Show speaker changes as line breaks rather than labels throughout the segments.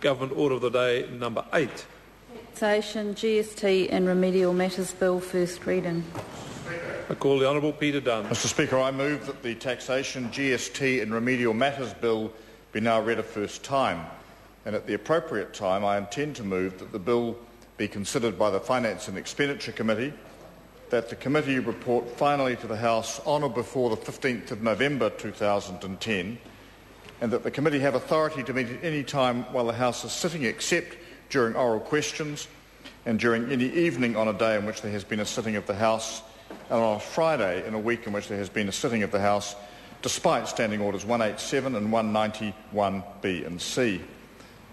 Government Order of the Day number 8.
Taxation, GST and Remedial Matters Bill, first reading.
I call the Honourable Peter Dunn.
Mr Speaker, I move that the Taxation, GST and Remedial Matters Bill be now read a first time, and at the appropriate time I intend to move that the bill be considered by the Finance and Expenditure Committee, that the committee report finally to the House on or before the 15th of November 2010, and that the committee have authority to meet at any time while the House is sitting except during oral questions and during any evening on a day in which there has been a sitting of the House, and on a Friday in a week in which there has been a sitting of the House, despite Standing Orders 187 and 191B and C.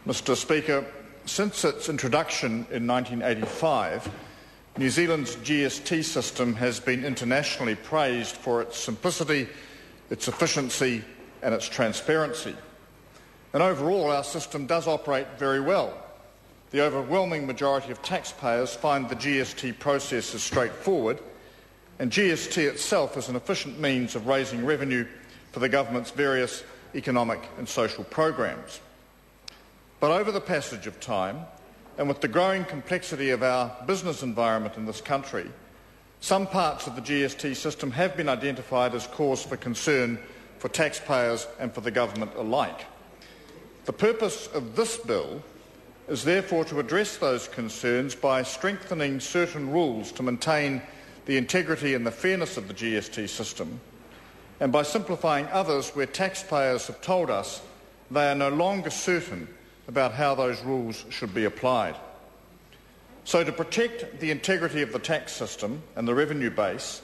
Mr Speaker, since its introduction in 1985, New Zealand's GST system has been internationally praised for its simplicity, its efficiency and its transparency. And overall, our system does operate very well. The overwhelming majority of taxpayers find the GST process is straightforward, and GST itself is an efficient means of raising revenue for the government's various economic and social programs. But over the passage of time, and with the growing complexity of our business environment in this country, some parts of the GST system have been identified as cause for concern for taxpayers and for the government alike. The purpose of this bill is therefore to address those concerns by strengthening certain rules to maintain the integrity and the fairness of the GST system, and by simplifying others where taxpayers have told us they are no longer certain about how those rules should be applied. So to protect the integrity of the tax system and the revenue base,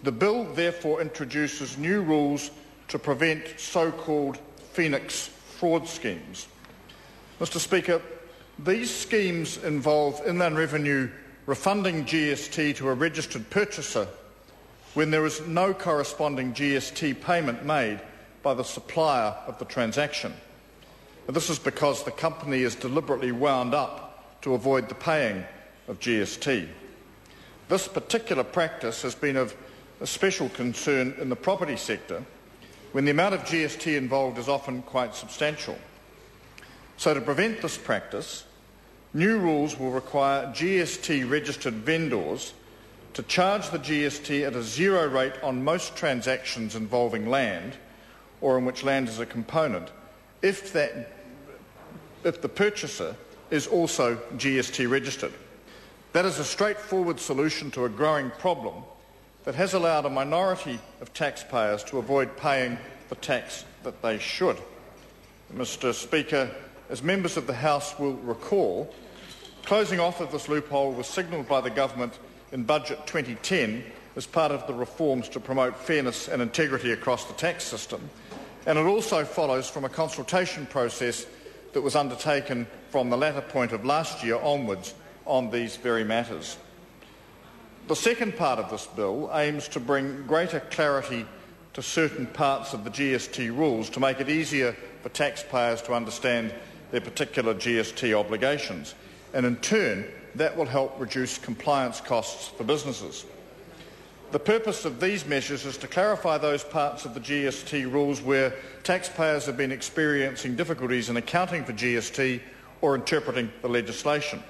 the bill therefore introduces new rules to prevent so-called Phoenix fraud schemes. Mr Speaker, these schemes involve Inland Revenue refunding GST to a registered purchaser when there is no corresponding GST payment made by the supplier of the transaction. This is because the company is deliberately wound up to avoid the paying of GST. This particular practice has been of a special concern in the property sector, when the amount of GST involved is often quite substantial. So to prevent this practice, new rules will require GST-registered vendors to charge the GST at a zero rate on most transactions involving land, or in which land is a component, if the purchaser is also GST registered. That is a straightforward solution to a growing problem that has allowed a minority of taxpayers to avoid paying the tax that they should. Mr Speaker, as members of the House will recall, closing off of this loophole was signalled by the Government in Budget 2010 as part of the reforms to promote fairness and integrity across the tax system, and it also follows from a consultation process that was undertaken from the latter point of last year onwards on these very matters. The second part of this bill aims to bring greater clarity to certain parts of the GST rules to make it easier for taxpayers to understand their particular GST obligations, and in turn that will help reduce compliance costs for businesses. The purpose of these measures is to clarify those parts of the GST rules where taxpayers have been experiencing difficulties in accounting for GST or interpreting the legislation.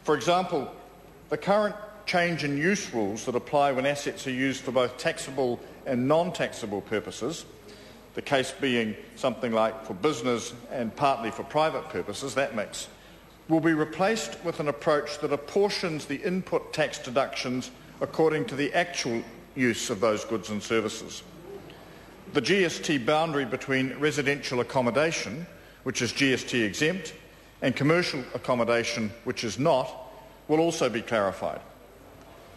For example, the current change in use rules that apply when assets are used for both taxable and non-taxable purposes, the case being something like for business and partly for private purposes, that mix, will be replaced with an approach that apportions the input tax deductions according to the actual use of those goods and services. The GST boundary between residential accommodation, which is GST exempt, and commercial accommodation, which is not, will also be clarified.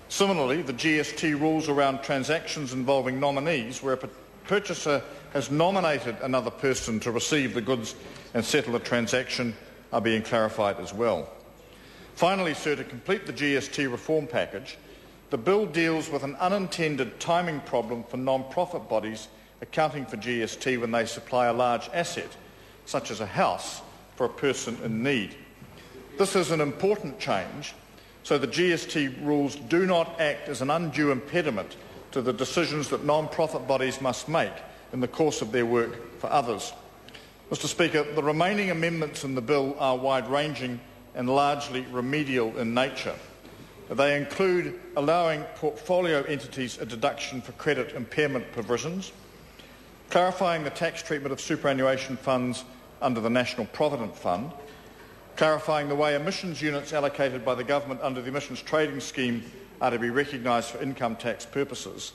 Similarly, the GST rules around transactions involving nominees, where a purchaser has nominated another person to receive the goods and settle the transaction, are being clarified as well. Finally, sir, to complete the GST reform package, the bill deals with an unintended timing problem for non-profit bodies accounting for GST when they supply a large asset, such as a house, for a person in need. This is an important change, so the GST rules do not act as an undue impediment to the decisions that non-profit bodies must make in the course of their work for others. Mr Speaker, the remaining amendments in the bill are wide-ranging and largely remedial in nature. They include allowing portfolio entities a deduction for credit impairment provisions, clarifying the tax treatment of superannuation funds under the National Provident Fund, clarifying the way emissions units allocated by the government under the emissions trading scheme are to be recognised for income tax purposes,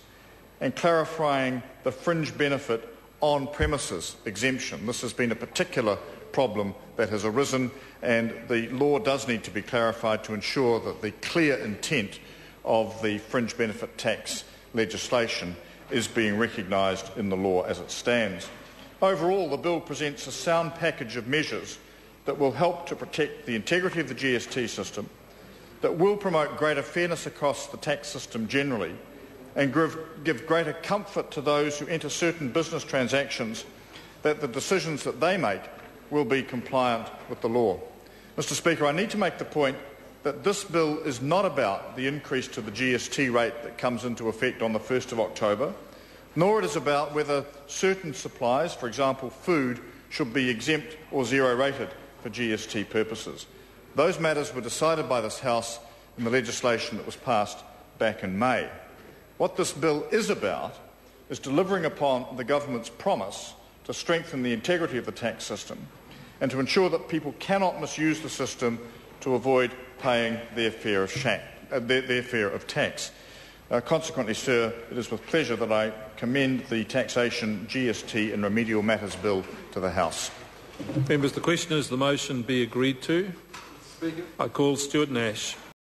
and clarifying the fringe benefit on-premises exemption. This has been a particular problem that has arisen, and the law does need to be clarified to ensure that the clear intent of the fringe benefit tax legislation is being recognised in the law as it stands. Overall, the bill presents a sound package of measures that will help to protect the integrity of the GST system, that will promote greater fairness across the tax system generally, and give greater comfort to those who enter certain business transactions that the decisions that they make will be compliant with the law. Mr Speaker, I need to make the point that this bill is not about the increase to the GST rate that comes into effect on the 1st of October, nor it is about whether certain supplies, for example food, should be exempt or zero-rated for GST purposes. Those matters were decided by this House in the legislation that was passed back in May. What this bill is about is delivering upon the government's promise to strengthen the integrity of the tax system and to ensure that people cannot misuse the system to avoid paying their fair of tax. Consequently, sir, it is with pleasure that I commend the Taxation, GST and Remedial Matters Bill to the House.
Members, the question is the motion be agreed to.
Speaker.
I call Stuart Nash.